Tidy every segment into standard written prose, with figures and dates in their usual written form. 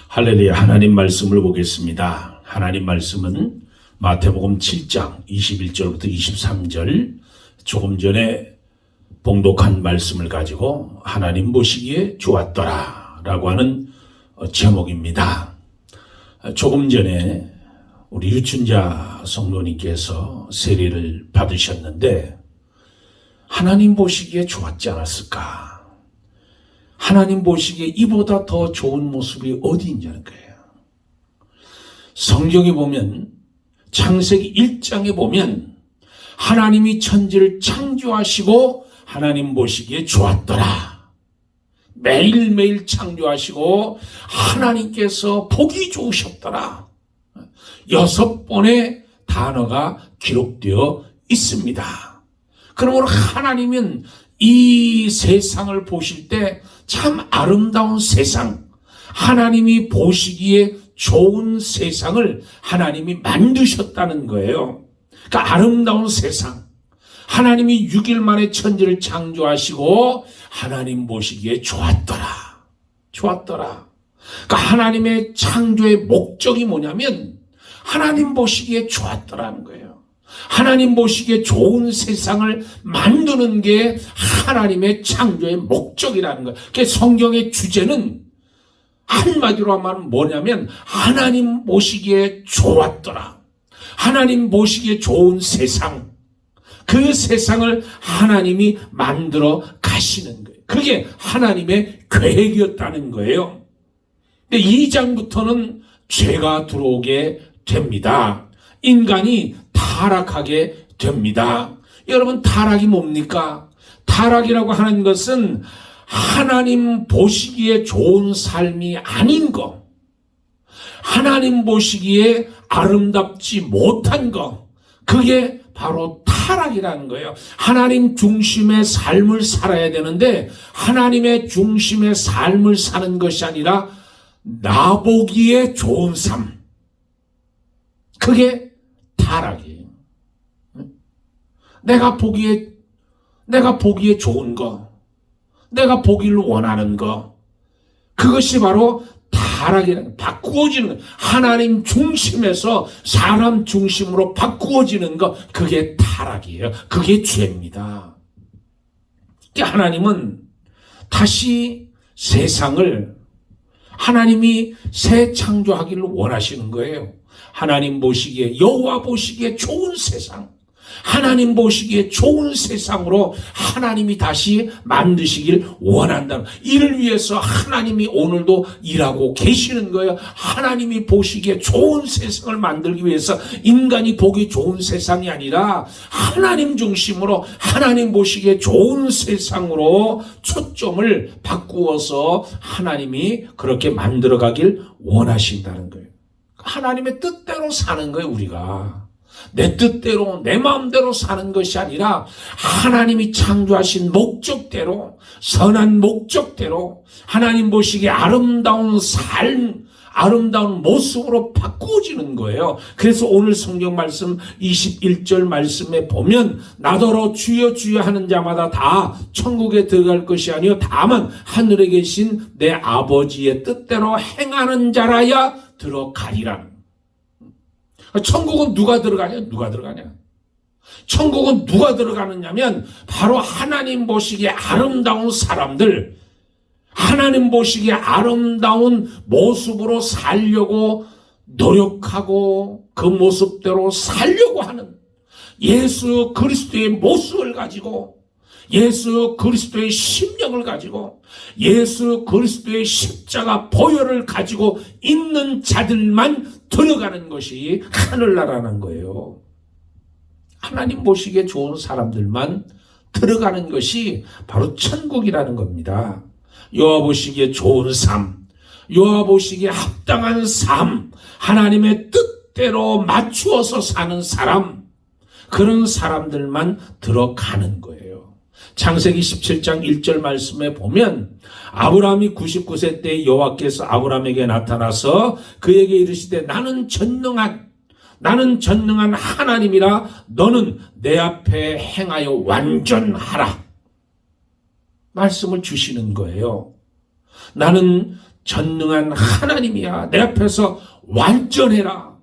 할렐루야. 하나님 말씀을 보겠습니다. 하나님 말씀은 마태복음 7장 21절부터 23절 조금 전에 봉독한 말씀을 가지고 하나님 보시기에 좋았더라 라고 하는 제목입니다. 조금 전에 우리 유춘자 성도님께서 세례를 받으셨는데 하나님 보시기에 좋았지 않았을까? 하나님 보시기에 이보다 더 좋은 모습이 어디 있냐는 거예요. 성경에 보면 창세기 1장에 보면 하나님이 천지를 창조하시고 하나님 보시기에 좋았더라. 매일매일 창조하시고 하나님께서 보기 좋으셨더라. 6번의 단어가 기록되어 있습니다. 그러므로 하나님은 이 세상을 보실 때 참 아름다운 세상, 하나님이 보시기에 좋은 세상을 하나님이 만드셨다는 거예요. 그러니까 아름다운 세상, 하나님이 6일 만에 천지를 창조하시고 하나님 보시기에 좋았더라. 좋았더라. 그러니까 하나님의 창조의 목적이 뭐냐면 하나님 보시기에 좋았더라는 거예요. 하나님 보시기에 좋은 세상을 만드는 게 하나님의 창조의 목적이라는 거예요. 그러니까 성경의 주제는 한마디로 하면 뭐냐면 하나님 보시기에 좋았더라. 하나님 보시기에 좋은 세상. 그 세상을 하나님이 만들어 가시는 거예요. 그게 하나님의 계획이었다는 거예요. 근데 2장부터는 죄가 들어오게 됩니다. 인간이 타락하게 됩니다. 여러분, 타락이 뭡니까? 타락이라고 하는 것은 하나님 보시기에 좋은 삶이 아닌 거, 하나님 보시기에 아름답지 못한 거, 그게 바로 타락이라는 거예요. 하나님 중심의 삶을 살아야 되는데 하나님의 중심의 삶을 사는 것이 아니라 나 보기에 좋은 삶, 그게 타락이에요. 내가 보기에 좋은 거, 내가 보기를 원하는 거, 그것이 바로 타락이라는, 바꾸어지는 거. 하나님 중심에서 사람 중심으로 바꾸어지는 거, 그게 타락이에요. 그게 죄입니다. 하나님은 다시 세상을 하나님이 새 창조하기를 원하시는 거예요. 하나님 보시기에, 여호와 보시기에 좋은 세상, 하나님 보시기에 좋은 세상으로 하나님이 다시 만드시길 원한다. 이를 위해서 하나님이 오늘도 일하고 계시는 거예요. 하나님이 보시기에 좋은 세상을 만들기 위해서 인간이 보기 좋은 세상이 아니라 하나님 중심으로 하나님 보시기에 좋은 세상으로 초점을 바꾸어서 하나님이 그렇게 만들어가길 원하신다는 거예요. 하나님의 뜻대로 사는 거예요, 우리가. 내 뜻대로, 내 마음대로 사는 것이 아니라 하나님이 창조하신 목적대로, 선한 목적대로 하나님 보시기에 아름다운 삶, 아름다운 모습으로 바꾸어지는 거예요. 그래서 오늘 성경 말씀 21절 말씀에 보면 나더러 주여 주여 하는 자마다 다 천국에 들어갈 것이 아니요 다만 하늘에 계신 내 아버지의 뜻대로 행하는 자라야 들어가리라. 천국은 누가 들어가냐? 누가 들어가냐? 천국은 누가 들어가느냐면 바로 하나님 보시기에 아름다운 사람들, 하나님 보시기에 아름다운 모습으로 살려고 노력하고 그 모습대로 살려고 하는 예수 그리스도의 모습을 가지고, 예수 그리스도의 심령을 가지고, 예수 그리스도의 십자가 보혈을 가지고 있는 자들만 들어가는 것이 하늘나라라는 거예요. 하나님 보시기에 좋은 사람들만 들어가는 것이 바로 천국이라는 겁니다. 여호와 보시기에 좋은 삶, 여호와 보시기에 합당한 삶, 하나님의 뜻대로 맞추어서 사는 사람, 그런 사람들만 들어가는 거예요. 창세기 17장 1절 말씀에 보면 아브라함이 99세 때 여호와께서 아브라함에게 나타나서 그에게 이르시되 나는 전능한 하나님이라 너는 내 앞에 행하여 완전하라 말씀을 주시는 거예요. 나는 전능한 하나님이야. 내 앞에서 완전해라.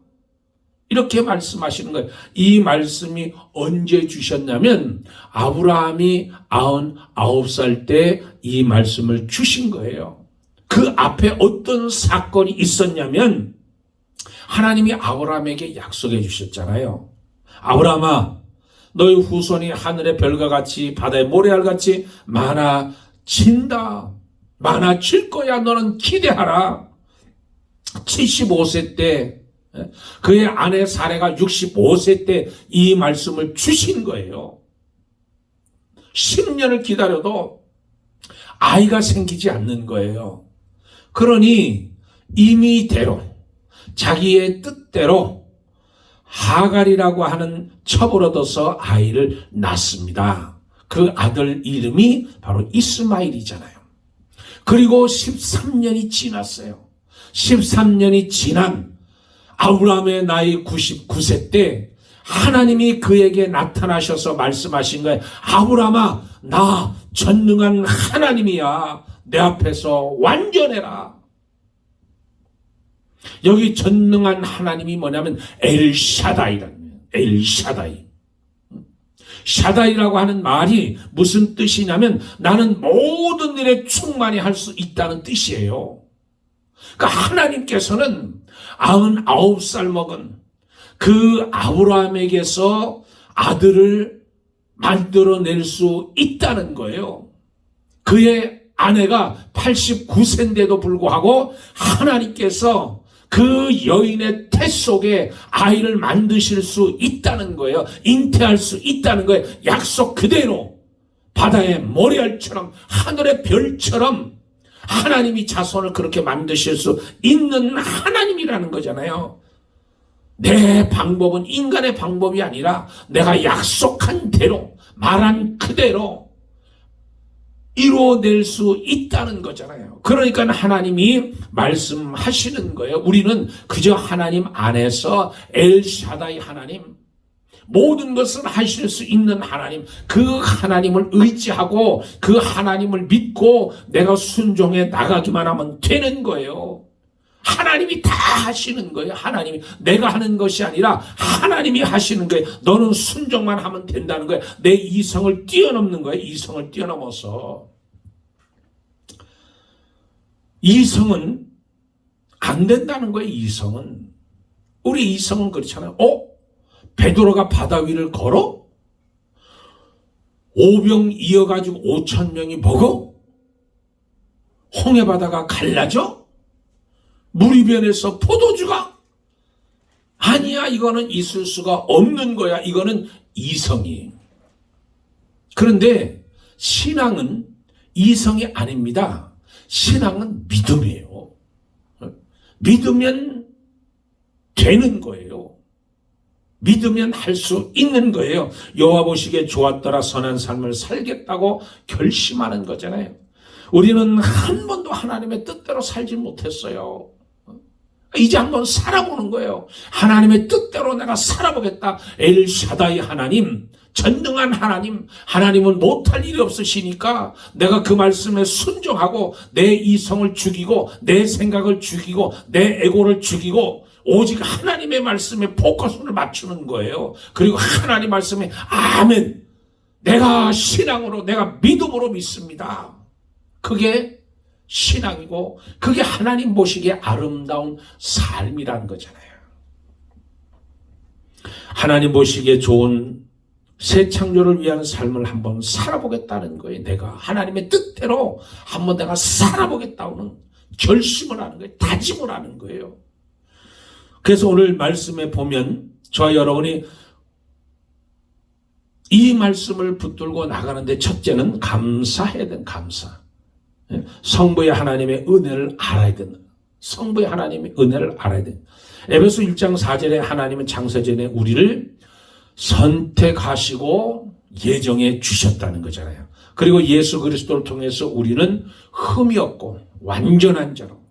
이렇게 말씀하시는 거예요. 이 말씀이 언제 주셨냐면 아브라함이 99살 때 이 말씀을 주신 거예요. 그 앞에 어떤 사건이 있었냐면 하나님이 아브라함에게 약속해 주셨잖아요. 아브라함아, 너희 후손이 하늘의 별과 같이 바다의 모래알같이 많아진다. 많아질 거야. 너는 기대하라. 75세 때 그의 아내 사레가 65세 때 이 말씀을 주신 거예요. 10년을 기다려도 아이가 생기지 않는 거예요. 그러니 임의대로 자기의 뜻대로 하갈이라고 하는 첩을 얻어서 아이를 낳습니다. 그 아들 이름이 바로 이스마일이잖아요. 그리고 13년이 지났어요. 13년이 지난 아브라함의 나이 99세 때 하나님이 그에게 나타나셔서 말씀하신 거예요. 아브라함아, 나 전능한 하나님이야. 내 앞에서 완전해라. 여기 전능한 하나님이 뭐냐면 엘샤다이라는 거예요. 엘샤다이. 샤다이라고 하는 말이 무슨 뜻이냐면 나는 모든 일에 충만히 할 수 있다는 뜻이에요. 그러니까 하나님께서는 99살 먹은 그 아브라함에게서 아들을 만들어낼 수 있다는 거예요. 그의 아내가 89세인데도 불구하고 하나님께서 그 여인의 태 속에 아이를 만드실 수 있다는 거예요. 잉태할 수 있다는 거예요. 약속 그대로 바다의 모래알처럼 하늘의 별처럼 하나님이 자손을 그렇게 만드실 수 있는 하나님이라는 거잖아요. 내 방법은 인간의 방법이 아니라 내가 약속한 대로 말한 그대로 이루어낼 수 있다는 거잖아요. 그러니까 하나님이 말씀하시는 거예요. 우리는 그저 하나님 안에서 엘샤다이 하나님, 모든 것을 하실 수 있는 하나님, 그 하나님을 의지하고 그 하나님을 믿고 내가 순종해 나가기만 하면 되는 거예요. 하나님이 다 하시는 거예요. 하나님이 내가 하는 것이 아니라 하나님이 하시는 거예요. 너는 순종만 하면 된다는 거예요. 내 이성을 뛰어넘는 거예요. 이성을 뛰어넘어서. 이성은 안 된다는 거예요. 이성은. 우리 이성은 그렇잖아요. 베드로가 바다 위를 걸어? 오병 이어가지고 5,000명이 먹어? 홍해바다가 갈라져? 무리변에서 포도주가? 아니야, 이거는 있을 수가 없는 거야. 이거는 이성이에요. 그런데 신앙은 이성이 아닙니다. 신앙은 믿음이에요. 믿으면 되는 거예요. 믿으면 할 수 있는 거예요. 여호와 보시기에 좋았더라 선한 삶을 살겠다고 결심하는 거잖아요. 우리는 한 번도 하나님의 뜻대로 살지 못했어요. 이제 한번 살아보는 거예요. 하나님의 뜻대로 내가 살아보겠다. 엘샤다이 하나님, 전능한 하나님, 하나님은 못할 일이 없으시니까 내가 그 말씀에 순종하고 내 이성을 죽이고 내 생각을 죽이고 내 에고를 죽이고 오직 하나님의 말씀에 포커스를 맞추는 거예요. 그리고 하나님 말씀에 아멘, 내가 신앙으로 내가 믿음으로 믿습니다. 그게 신앙이고 그게 하나님 보시기에 아름다운 삶이라는 거잖아요. 하나님 보시기에 좋은 새 창조를 위한 삶을 한번 살아보겠다는 거예요. 내가 하나님의 뜻대로 한번 내가 살아보겠다는 결심을 하는 거예요. 다짐을 하는 거예요. 그래서 오늘 말씀에 보면 저와 여러분이 이 말씀을 붙들고 나가는데 첫째는 감사해야 되는 감사. 성부의 하나님의 은혜를 알아야 된다. 성부의 하나님의 은혜를 알아야 된다. 에베소 1장 4절에 하나님은 창세전에 우리를 선택하시고 예정해 주셨다는 거잖아요. 그리고 예수 그리스도를 통해서 우리는 흠이 없고 완전한 자로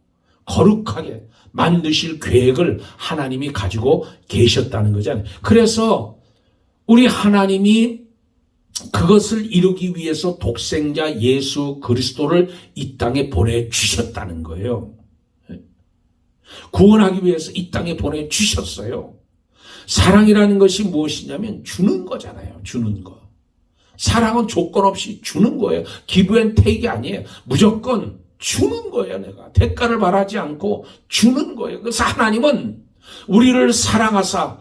거룩하게 만드실 계획을 하나님이 가지고 계셨다는 거잖아요. 그래서 우리 하나님이 그것을 이루기 위해서 독생자 예수 그리스도를 이 땅에 보내주셨다는 거예요. 구원하기 위해서 이 땅에 보내주셨어요. 사랑이라는 것이 무엇이냐면 주는 거잖아요. 주는 거. 사랑은 조건 없이 주는 거예요. 기브 앤 테이크이 아니에요. 무조건 주는 거예요. 내가 대가를 바라지 않고 주는 거예요. 그래서 하나님은 우리를 사랑하사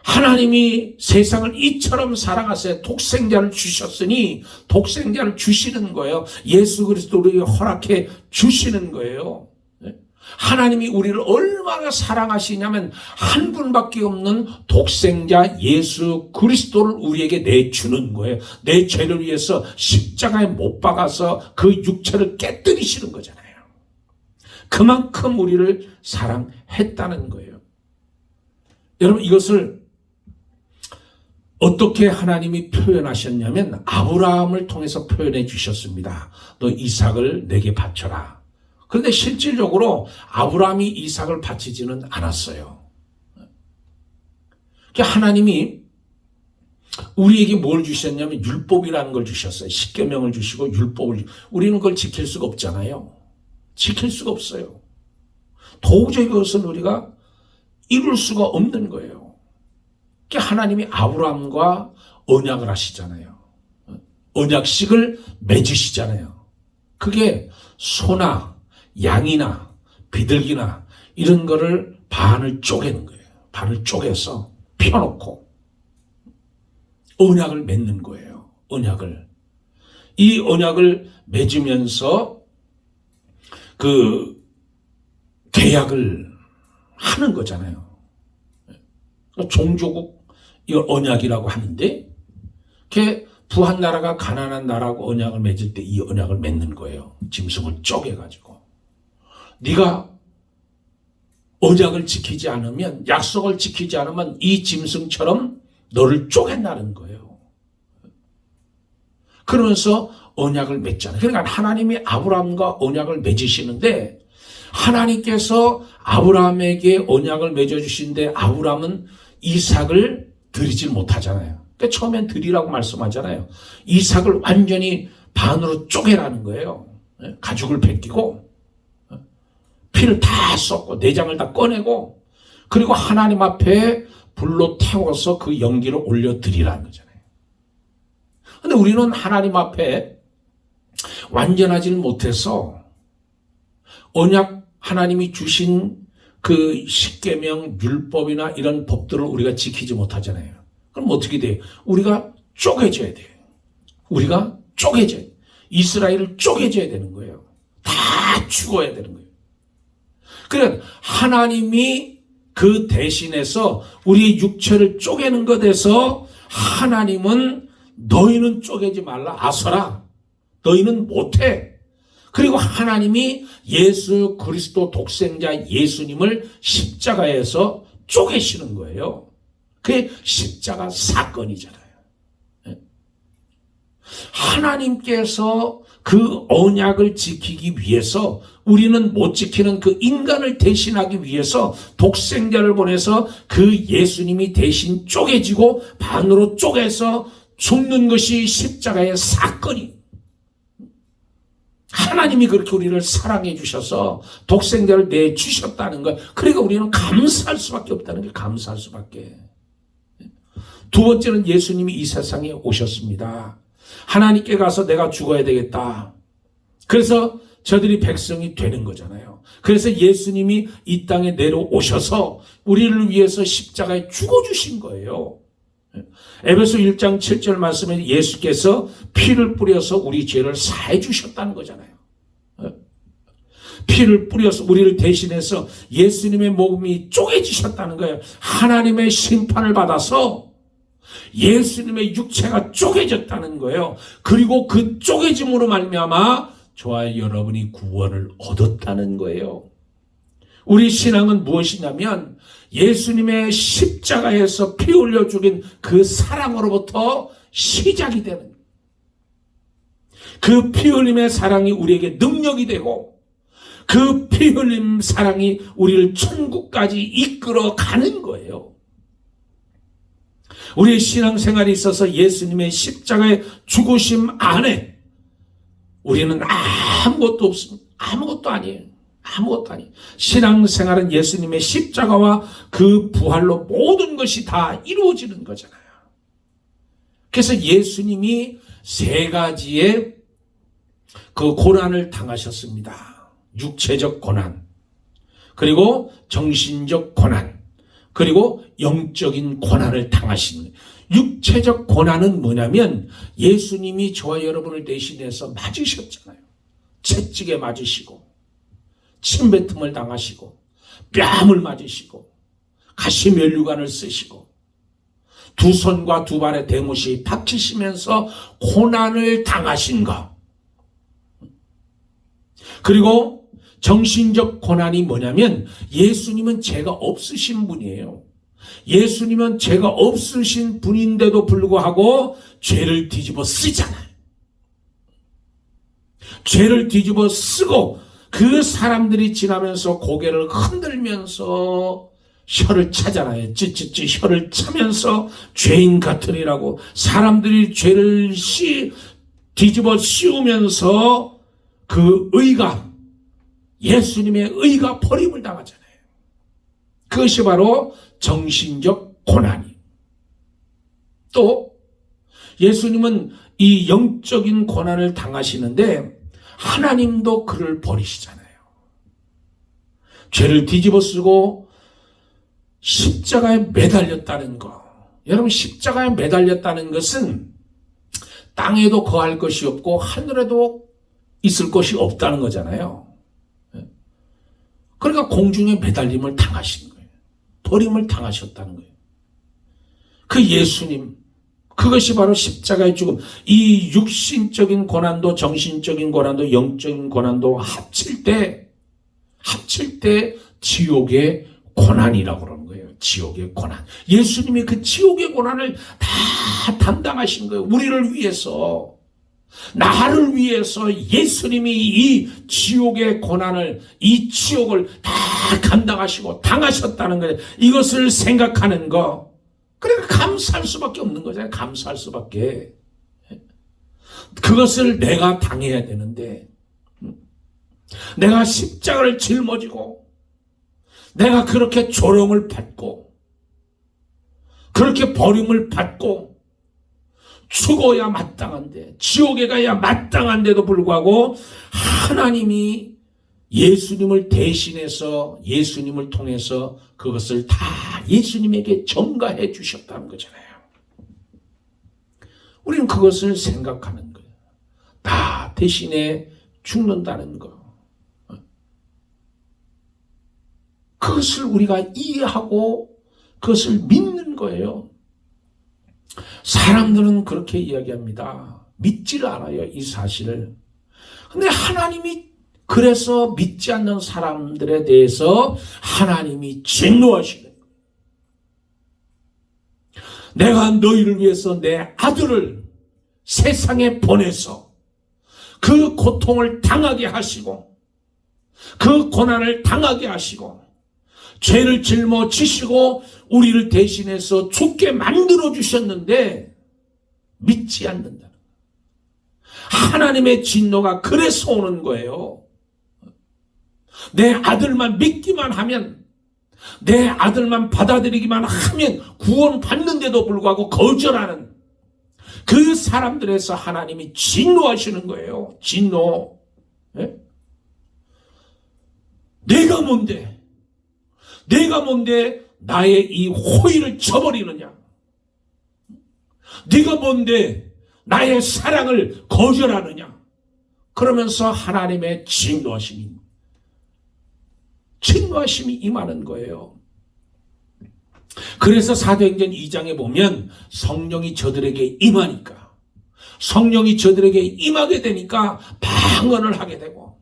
하나님이 세상을 이처럼 사랑하사 독생자를 주셨으니 독생자를 주시는 거예요. 예수 그리스도를 허락해 주시는 거예요. 하나님이 우리를 얼마나 사랑하시냐면 한 분밖에 없는 독생자 예수 그리스도를 우리에게 내주는 거예요. 내 죄를 위해서 십자가에 못 박아서 그 육체를 깨뜨리시는 거잖아요. 그만큼 우리를 사랑했다는 거예요. 여러분, 이것을 어떻게 하나님이 표현하셨냐면 아브라함을 통해서 표현해 주셨습니다. 너 이삭을 내게 바쳐라. 그런데 실질적으로 아브라함이 이삭을 바치지는 않았어요. 하나님이 우리에게 뭘 주셨냐면 율법이라는 걸 주셨어요. 십계명을 주시고 율법을. 우리는 그걸 지킬 수가 없잖아요. 지킬 수가 없어요. 도저히 그것은 우리가 이룰 수가 없는 거예요. 하나님이 아브라함과 언약을 하시잖아요. 언약식을 맺으시잖아요. 그게 소나 양이나 비둘기나 이런 거를 반을 쪼개는 거예요. 반을 쪼개서 펴놓고 언약을 맺는 거예요. 언약을. 이 언약을 맺으면서 그 계약을 하는 거잖아요. 종조국 이걸 언약이라고 하는데 그게 부한 나라가 가난한 나라하고 언약을 맺을 때 이 언약을 맺는 거예요. 짐승을 쪼개가지고. 네가 언약을 지키지 않으면, 약속을 지키지 않으면 이 짐승처럼 너를 쪼갠다는 거예요. 그러면서 언약을 맺잖아요. 그러니까 하나님이 아브라함과 언약을 맺으시는데 하나님께서 아브라함에게 언약을 맺어주시는데 아브라함은 이삭을 드리질 못하잖아요. 그러니까 처음엔 드리라고 말씀하잖아요. 이삭을 완전히 반으로 쪼개라는 거예요. 가죽을 벗기고 피를 다 쏟고 내장을 다 꺼내고 그리고 하나님 앞에 불로 태워서 그 연기를 올려드리라는 거잖아요. 그런데 우리는 하나님 앞에 완전하지는 못해서 언약 하나님이 주신 그 십계명 율법이나 이런 법들을 우리가 지키지 못하잖아요. 그럼 어떻게 돼요? 우리가 쪼개져야 돼요. 우리가 쪼개져야 돼요. 이스라엘을 쪼개져야 되는 거예요. 다 죽어야 되는 거예요. 그러니까 하나님이 그 대신해서 우리의 육체를 쪼개는 것에서 하나님은 너희는 쪼개지 말라. 아서라. 너희는 못해. 그리고 하나님이 예수 그리스도 독생자 예수님을 십자가에서 쪼개시는 거예요. 그게 십자가 사건이잖아요. 하나님께서 그 언약을 지키기 위해서 우리는 못 지키는 그 인간을 대신하기 위해서 독생자를 보내서 그 예수님이 대신 쪼개지고 반으로 쪼개서 죽는 것이 십자가의 사건이. 하나님이 그렇게 우리를 사랑해 주셔서 독생자를 내주셨다는 거예요. 그러니까 우리는 감사할 수밖에 없다는 게 감사할 수밖에. 두 번째는 예수님이 이 세상에 오셨습니다. 하나님께 가서 내가 죽어야 되겠다. 그래서 저들이 백성이 되는 거잖아요. 그래서 예수님이 이 땅에 내려오셔서 우리를 위해서 십자가에 죽어주신 거예요. 에베소 1장 7절 말씀에 예수께서 피를 뿌려서 우리 죄를 사해 주셨다는 거잖아요. 피를 뿌려서 우리를 대신해서 예수님의 몸이 쪼개지셨다는 거예요. 하나님의 심판을 받아서 예수님의 육체가 쪼개졌다는 거예요. 그리고 그 쪼개짐으로 말미암아 저와 여러분이 구원을 얻었다는 거예요. 우리 신앙은 무엇이냐면 예수님의 십자가에서 피 흘려 죽인 그 사랑으로부터 시작이 되는 그 피 흘림의 사랑이 우리에게 능력이 되고 그 피 흘림 사랑이 우리를 천국까지 이끌어 가는 거예요. 우리의 신앙생활에 있어서 예수님의 십자가의 죽으심 안에 우리는 아무것도 없습니다. 아무것도 아니에요. 아무것도 아니. 신앙생활은 예수님의 십자가와 그 부활로 모든 것이 다 이루어지는 거잖아요. 그래서 예수님이 세 가지의 그 고난을 당하셨습니다. 육체적 고난, 그리고 정신적 고난, 그리고 영적인 고난을 당하신 거예요. 육체적 고난은 뭐냐면 예수님이 저와 여러분을 대신해서 맞으셨잖아요. 채찍에 맞으시고 침뱉음을 당하시고 뺨을 맞으시고 가시면류관을 쓰시고 두 손과 두 발의 대못이 박히시면서 고난을 당하신 것. 그리고 정신적 고난이 뭐냐면 예수님은 죄가 없으신 분이에요. 예수님은 죄가 없으신 분인데도 불구하고 죄를 뒤집어 쓰잖아요. 죄를 뒤집어 쓰고 그 사람들이 지나면서 고개를 흔들면서 혀를 차잖아요. 찌찌찌 혀를 차면서 죄인 같으리라고 사람들이 죄를 뒤집어 씌우면서 그 의가, 예수님의 의가 버림을 당하잖아요. 그것이 바로 정신적 고난이. 또 예수님은 이 영적인 고난을 당하시는데 하나님도 그를 버리시잖아요. 죄를 뒤집어 쓰고 십자가에 매달렸다는 것. 여러분, 십자가에 매달렸다는 것은 땅에도 거할 것이 없고 하늘에도 있을 것이 없다는 거잖아요. 그러니까 공중에 매달림을 당하신 거예요. 버림을 당하셨다는 거예요. 그 예수님, 그것이 바로 십자가의 죽음. 이 육신적인 고난도 정신적인 고난도 영적인 고난도 합칠 때 지옥의 고난이라고 그러는 거예요. 지옥의 고난. 예수님이 그 지옥의 고난을 다 담당하신 거예요. 우리를 위해서, 나를 위해서 예수님이 이 지옥의 고난을, 이 지옥을 다 감당하시고 당하셨다는 거예요. 이것을 생각하는 거. 그러니까 감사할 수밖에 없는 거잖아요. 감사할 수밖에. 그것을 내가 당해야 되는데, 내가 십자가를 짊어지고 내가 그렇게 조롱을 받고 그렇게 버림을 받고 죽어야 마땅한데, 지옥에 가야 마땅한데도 불구하고 하나님이 예수님을 대신해서, 예수님을 통해서 그것을 다 예수님에게 전가해 주셨다는 거잖아요. 우리는 그것을 생각하는 거예요. 나 대신에 죽는다는 거. 그것을 우리가 이해하고 그것을 믿는 거예요. 사람들은 그렇게 이야기합니다. 믿지를 않아요, 이 사실을. 근데 하나님이 그래서 믿지 않는 사람들에 대해서 하나님이 진노하시는 거예요. 내가 너희를 위해서 내 아들을 세상에 보내서 그 고통을 당하게 하시고 그 고난을 당하게 하시고 죄를 짊어지시고 우리를 대신해서 죽게 만들어 주셨는데 믿지 않는다. 하나님의 진노가 그래서 오는 거예요. 내 아들만 믿기만 하면, 내 아들만 받아들이기만 하면 구원 받는데도 불구하고 거절하는 그 사람들에서 하나님이 진노하시는 거예요. 진노. 네? 내가 뭔데 나의 이 호의를 저버리느냐? 네가 뭔데 나의 사랑을 거절하느냐? 그러면서 하나님의 진노하심이 임하는 거예요. 그래서 사도행전 2장에 보면 성령이 저들에게 임하니까, 성령이 저들에게 임하게 되니까 방언을 하게 되고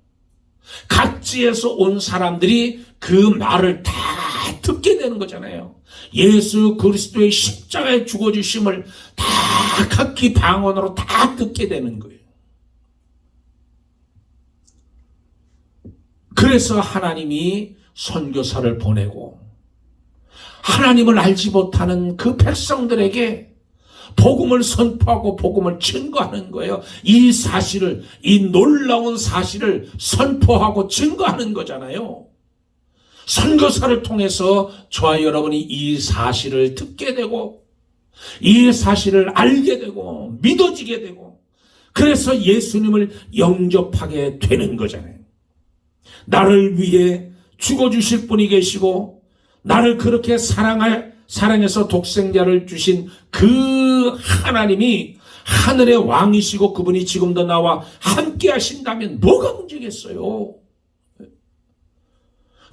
각지에서 온 사람들이 그 말을 다 듣게 되는 거잖아요. 예수 그리스도의 십자가에 죽어주심을 다 각기 방언으로 다 듣게 되는 거예요. 그래서 하나님이 선교사를 보내고 하나님을 알지 못하는 그 백성들에게 복음을 선포하고 복음을 증거하는 거예요. 이 사실을, 이 놀라운 사실을 선포하고 증거하는 거잖아요. 선교사를 통해서 저와 여러분이 이 사실을 듣게 되고 이 사실을 알게 되고 믿어지게 되고 그래서 예수님을 영접하게 되는 거잖아요. 나를 위해 죽어주실 분이 계시고 나를 그렇게 사랑해서 독생자를 주신 그 하나님이 하늘의 왕이시고 그분이 지금도 나와 함께 하신다면 뭐가 문제겠어요?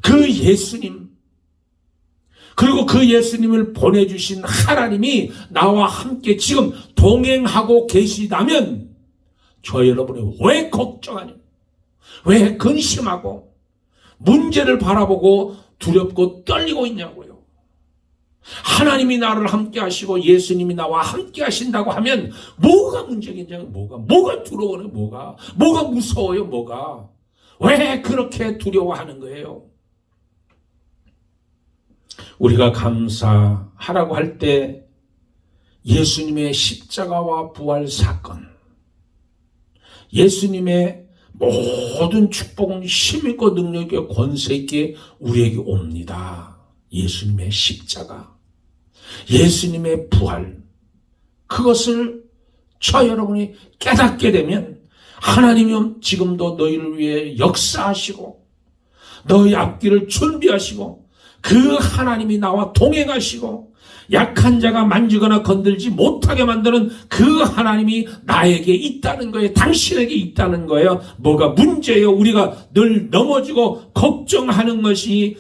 그 예수님, 그리고 그 예수님을 보내주신 하나님이 나와 함께 지금 동행하고 계시다면 저 여러분이 왜 걱정하냐? 왜 근심하고 문제를 바라보고 두렵고 떨리고 있냐고요. 하나님이 나를 함께 하시고 예수님이 나와 함께 하신다고 하면 뭐가 문제겠냐고. 뭐가 두려워요. 뭐가 무서워요. 왜 그렇게 두려워하는 거예요? 우리가 감사하라고 할 때 예수님의 십자가와 부활 사건, 예수님의 모든 축복은 힘있고 능력이 권세 있게 우리에게 옵니다. 예수님의 십자가, 예수님의 부활, 그것을 저 여러분이 깨닫게 되면 하나님이 지금도 너희를 위해 역사하시고 너희 앞길을 준비하시고 그 하나님이 나와 동행하시고 약한 자가 만지거나 건들지 못하게 만드는 그 하나님이 나에게 있다는 거예요. 당신에게 있다는 거예요. 뭐가 문제예요? 우리가 늘 넘어지고 걱정하는 것이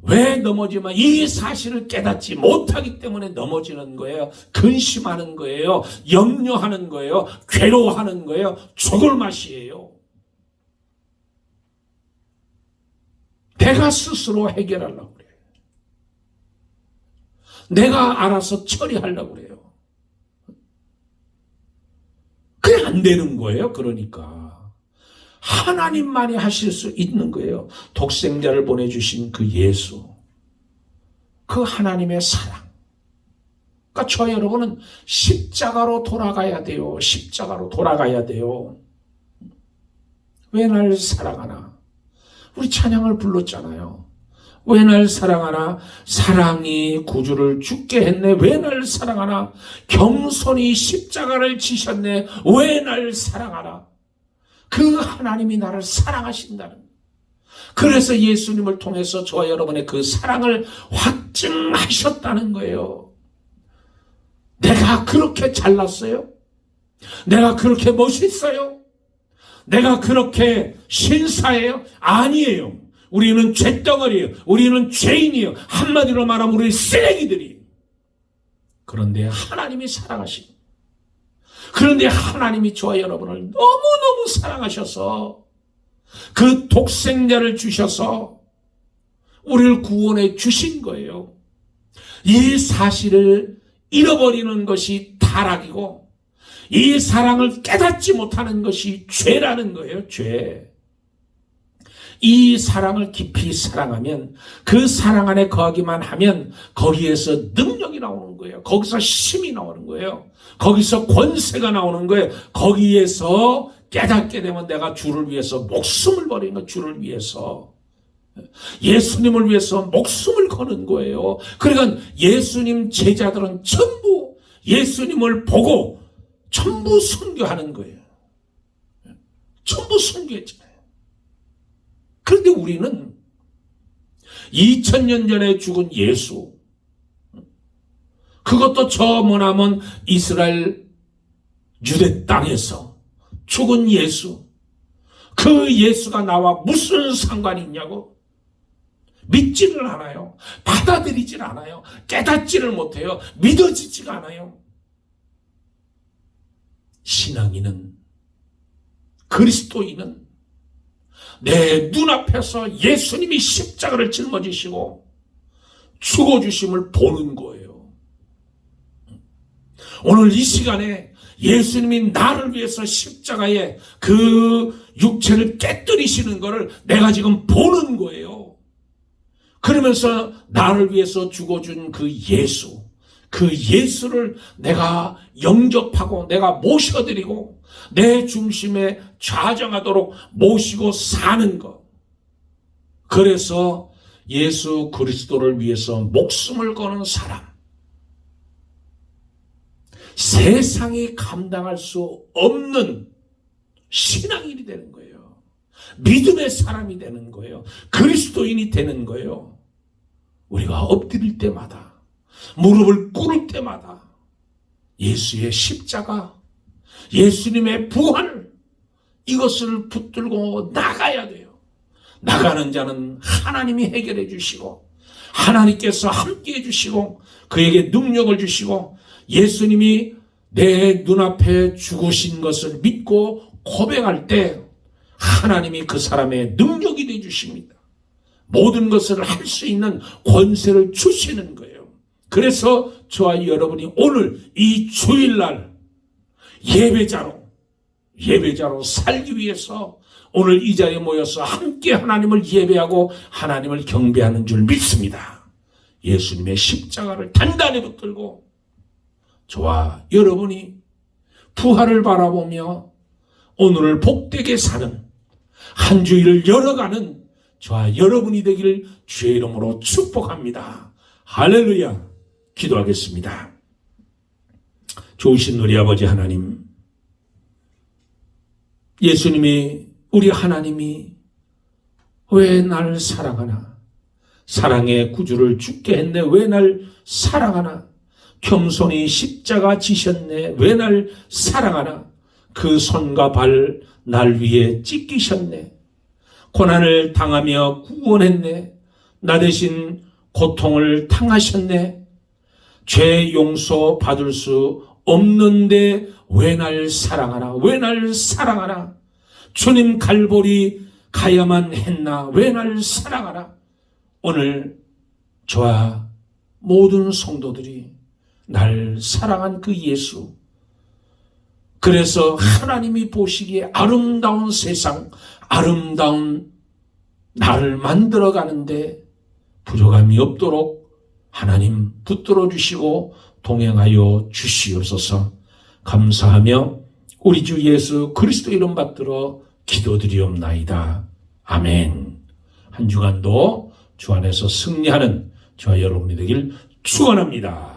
왜 넘어지면 이 사실을 깨닫지 못하기 때문에 넘어지는 거예요. 근심하는 거예요. 염려하는 거예요. 괴로워하는 거예요. 죽을 맛이에요. 내가 스스로 해결하려고 그래요. 내가 알아서 처리하려고 그래요. 그게 안 되는 거예요. 그러니까 하나님만이 하실 수 있는 거예요. 독생자를 보내주신 그 예수, 그 하나님의 사랑. 그러니까 저 여러분은 십자가로 돌아가야 돼요. 십자가로 돌아가야 돼요. 왜 날 사랑하나? 우리 찬양을 불렀잖아요. 왜 날 사랑하나? 사랑이 구주를 죽게 했네. 왜 날 사랑하나? 겸손히 십자가를 지셨네. 왜 날 사랑하나? 그 하나님이 나를 사랑하신다는, 그래서 예수님을 통해서 저와 여러분의 그 사랑을 확증하셨다는 거예요. 내가 그렇게 잘났어요? 내가 그렇게 멋있어요? 내가 그렇게 신사예요? 아니에요. 우리는 죄덩어리예요. 우리는 죄인이에요. 한마디로 말하면 우리 쓰레기들이에요. 그런데 하나님이 사랑하시고, 그런데 하나님이 저와 여러분을 너무너무 사랑하셔서 그 독생자를 주셔서 우리를 구원해 주신 거예요. 이 사실을 잃어버리는 것이 타락이고 이 사랑을 깨닫지 못하는 것이 죄라는 거예요. 죄. 이 사랑을 깊이 사랑하면, 그 사랑 안에 거하기만 하면 거기에서 능력이 나오는 거예요. 거기서 힘이 나오는 거예요. 거기서 권세가 나오는 거예요. 거기에서 깨닫게 되면 내가 주를 위해서 목숨을 버리는 거, 주를 위해서, 예수님을 위해서 목숨을 거는 거예요. 그러니까 예수님 제자들은 전부 예수님을 보고 전부 순교하는 거예요. 전부 순교했잖아요. 그런데 우리는 2000년 전에 죽은 예수, 그것도 저 머나먼 이스라엘 유대 땅에서 죽은 예수, 그 예수가 나와 무슨 상관이 있냐고 믿지를 않아요. 받아들이질 않아요. 깨닫지를 못해요. 믿어지지가 않아요. 신앙인은, 그리스도인은 내 눈앞에서 예수님이 십자가를 짊어지시고 죽어주심을 보는 거예요. 오늘 이 시간에 예수님이 나를 위해서 십자가에 그 육체를 깨뜨리시는 것을 내가 지금 보는 거예요. 그러면서 나를 위해서 죽어준 그 예수, 그 예수를 내가 영접하고 내가 모셔드리고 내 중심에 좌정하도록 모시고 사는 것. 그래서 예수 그리스도를 위해서 목숨을 거는 사람. 세상이 감당할 수 없는 신앙인이 되는 거예요. 믿음의 사람이 되는 거예요. 그리스도인이 되는 거예요. 우리가 엎드릴 때마다, 무릎을 꿇을 때마다 예수의 십자가, 예수님의 부활, 이것을 붙들고 나가야 돼요. 나가는 자는 하나님이 해결해 주시고 하나님께서 함께 해주시고 그에게 능력을 주시고 예수님이 내 눈앞에 죽으신 것을 믿고 고백할 때 하나님이 그 사람의 능력이 되어 주십니다. 모든 것을 할 수 있는 권세를 주시는 거예요. 그래서 저와 여러분이 오늘 이 주일날 예배자로 살기 위해서 오늘 이 자리에 모여서 함께 하나님을 예배하고 하나님을 경배하는 줄 믿습니다. 예수님의 십자가를 단단히 붙들고 저와 여러분이 부활을 바라보며 오늘을 복되게 사는 한 주일을 열어가는 저와 여러분이 되기를 주의 이름으로 축복합니다. 할렐루야. 기도하겠습니다. 좋으신 우리 아버지 하나님, 예수님이, 우리 하나님이 왜 날 사랑하나? 사랑의 구주를 죽게 했네. 왜 날 사랑하나? 겸손히 십자가 지셨네. 왜 날 사랑하나? 그 손과 발 날 위해 찢기셨네. 고난을 당하며 구원했네. 나 대신 고통을 당하셨네. 죄 용서 받을 수 없는데 왜 날 사랑하나? 왜 날 사랑하나? 주님 갈보리 가야만 했나? 왜 날 사랑하나? 오늘 저와 모든 성도들이 날 사랑한 그 예수, 그래서 하나님이 보시기에 아름다운 세상, 아름다운 나를 만들어 가는데 부족함이 없도록 하나님 붙들어 주시고 동행하여 주시옵소서. 감사하며 우리 주 예수 그리스도 이름 받들어 기도드리옵나이다. 아멘. 한 주간도 주 안에서 승리하는 저와 여러분이 되길 축원합니다.